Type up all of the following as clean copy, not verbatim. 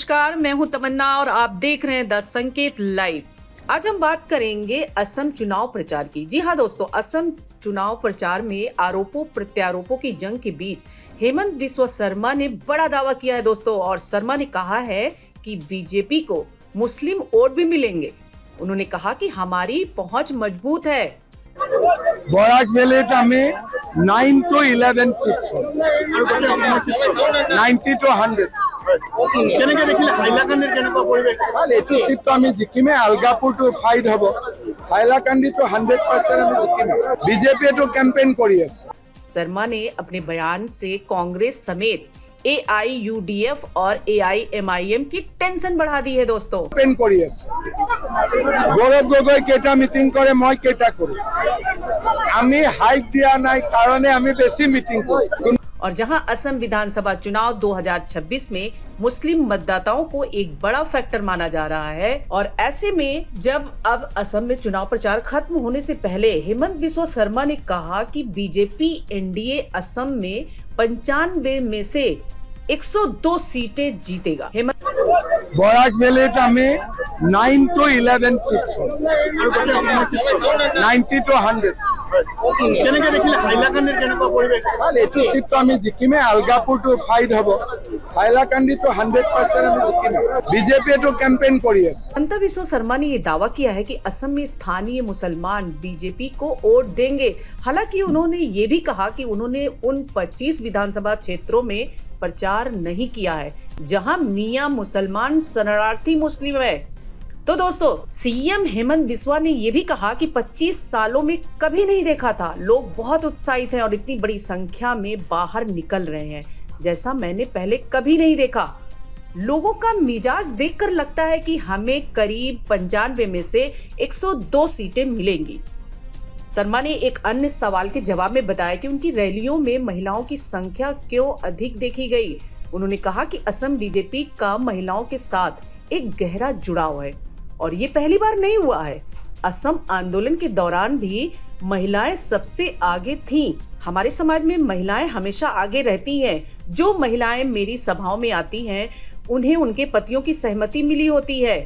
नमस्कार, मैं हूं तमन्ना और आप देख रहे हैं द संकेत लाइव। आज हम बात करेंगे असम चुनाव प्रचार की। जी हां दोस्तों, असम चुनाव प्रचार में आरोपों प्रत्यारोपों की जंग के बीच हेमंत बिस्वा शर्मा ने बड़ा दावा किया है दोस्तों। और शर्मा ने कहा है कि बीजेपी को मुस्लिम वोट भी मिलेंगे। उन्होंने कहा कि हमारी पहुंच मजबूत है। বরাক ভ্যালিত আমি 9 to 11 সিটস 90 to 100 কেনেকে দেখিলে হাইলাকান্দিৰ কেনেকুৱা পৰিৱেশ? এইটো সিটটো আমি জিকিমে। আলগাপুৰটো ফাইট হ'ব। হাইলাকান্দিটো 100% আমি জিকিমে। বিজেপি এটো কেম্পেইন কৰি আছে। शर्मा ने अपने बयान से कांग्रेस समेत AIUDF और AIMIM की टेंशन बढ़ा दी है दोस्तों। কেম্পেইন কৰি আছে। গৌৰৱ গগৈ কেইটা মিটিং কৰে, মই কেইটা কৰো। আমি হাইট দিয়া নাই কাৰণে আমি বেছি মিটিং কৰো। और जहां असम विधानसभा चुनाव 2026 में मुस्लिम मतदाताओं को एक बड़ा फैक्टर माना जा रहा है, और ऐसे में जब अब असम में चुनाव प्रचार खत्म होने से पहले हेमंत बिस्वा शर्मा ने कहा कि बीजेपी एनडीए असम में 95 में से 102 सीटें जीतेगा। हेमंत বরাক ভ্যালিত আমি 9 to 11 সিটস 90 to 100 কেনেকে দেখিলে হাইলাকান্দিৰ কেনেকুৱা পৰিৱেশ? এইটো সিটটো আমি জিকিমে। আলগাপুৰটো ফাইট হ'ব। হাইলাকান্দিটো 100% আমি জিকিমে। বিজেপি এটো কেম্পেইন কৰি আছে। हेमंत बिस्वा शर्मा ने ये दावा किया है कि असम में स्थानीय मुसलमान बीजेपी को वोट देंगे। हालांकि उन्होंने ये भी कहा कि उन्होंने उन 25 विधानसभा क्षेत्रों में प्रचार नहीं किया है जहां मियां मुसलमान शरणार्थी मुस्लिम है। तो दोस्तों, सीएम हेमंत बिस्वा ने ये भी कहा कि 25 सालों में कभी नहीं देखा था। लोग बहुत उत्साहित हैं और इतनी बड़ी संख्या में बाहर निकल रहे हैं जैसा मैंने पहले कभी नहीं देखा। लोगों का मिजाज देखकर लगता है कि हमें करीब 95 में से 102 सीटें मिलेंगी। शर्मा ने एक अन्य सवाल के जवाब में बताया कि उनकी रैलियों में महिलाओं की संख्या क्यों अधिक देखी गई। उन्होंने कहा कि असम बीजेपी का महिलाओं के साथ एक गहरा जुड़ाव है और ये पहली बार नहीं हुआ है। असम आंदोलन के दौरान भी महिलाएं सबसे आगे थीं। हमारे समाज में महिलाएं हमेशा आगे रहती हैं। जो महिलाएं मेरी सभाओं में आती हैं उन्हें उनके पतियों की सहमति मिली होती है।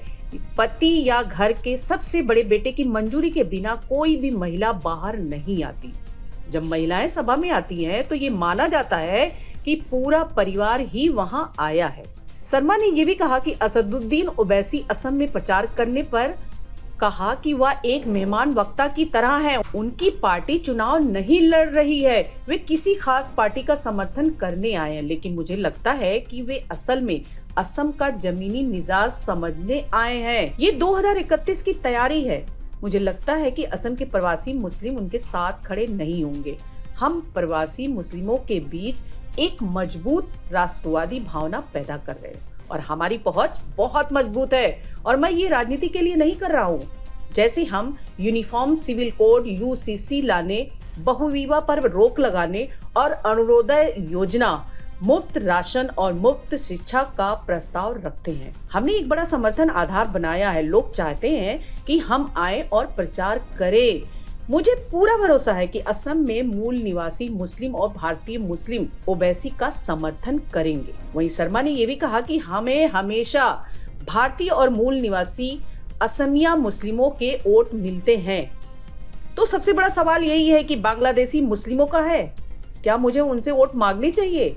पति या घर के सबसे बड़े बेटे की मंजूरी के बिना कोई भी महिला बाहर नहीं आती। जब महिलाएं सभा में आती हैं तो ये माना जाता है कि पूरा परिवार ही वहां आया है। शर्मा ने यह भी कहा कि असदुद्दीन ओवैसी असम में प्रचार करने पर कहा कि वह एक मेहमान वक्ता की तरह है। उनकी पार्टी चुनाव नहीं लड़ रही है, वे किसी खास पार्टी का समर्थन करने आए हैं। लेकिन मुझे लगता है कि वे असल में असम का जमीनी मिजाज समझने आए हैं। ये 2031 की तैयारी है। मुझे लगता है कि असम के प्रवासी मुस्लिम उनके साथ खड़े नहीं होंगे। हम प्रवासी मुस्लिमों के बीच एक मजबूत राष्ट्रवादी भावना पैदा कर रहे हैं और हमारी पहुंच बहुत मजबूत है। और मैं ये राजनीति के लिए नहीं कर रहा हूँ। जैसे हम यूनिफॉर्म सिविल कोड UCC लाने, बहुविवाह पर रोक लगाने और अरुणोदय योजना, मुफ्त राशन और मुफ्त शिक्षा का प्रस्ताव रखते हैं। हमने एक बड़ा समर्थन आधार बनाया है। लोग चाहते हैं कि हम आए और प्रचार करें। मुझे पूरा भरोसा है कि असम में मूल निवासी मुस्लिम और भारतीय मुस्लिम ओवैसी का समर्थन करेंगे। वहीं शर्मा ने यह भी कहा कि हमें हमेशा भारतीय और मूल निवासी असमिया मुस्लिमों के वोट मिलते हैं। तो सबसे बड़ा सवाल यही है कि बांग्लादेशी मुस्लिमों का है, क्या मुझे उनसे वोट मांगनी चाहिए?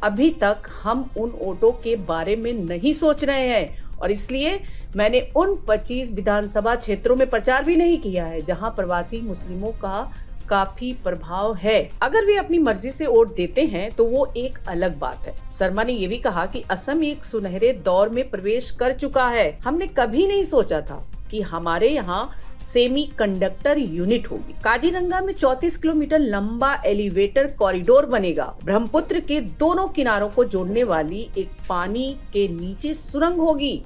अभी तक हम उन वोटों के बारे में नहीं सोच रहे हैं और इसलिए मैंने उन 25 विधानसभा क्षेत्रों में प्रचार भी नहीं किया है जहां प्रवासी मुस्लिमों का काफी प्रभाव है। अगर वे अपनी मर्जी से वोट देते हैं तो वो एक अलग बात है। शर्मा ने ये भी कहा कि असम एक सुनहरे दौर में प्रवेश कर चुका है। हमने कभी नहीं सोचा था कि हमारे यहाँ सेमी कंडक्टर यूनिट होगी। काजीरंगा में 34 किलोमीटर लंबा एलिवेटर कॉरिडोर बनेगा। ब्रह्मपुत्र के दोनों किनारों को जोड़ने वाली एक पानी के नीचे सुरंग होगी।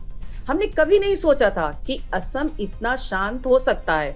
हमने कभी नहीं सोचा था कि असम इतना शांत हो सकता है।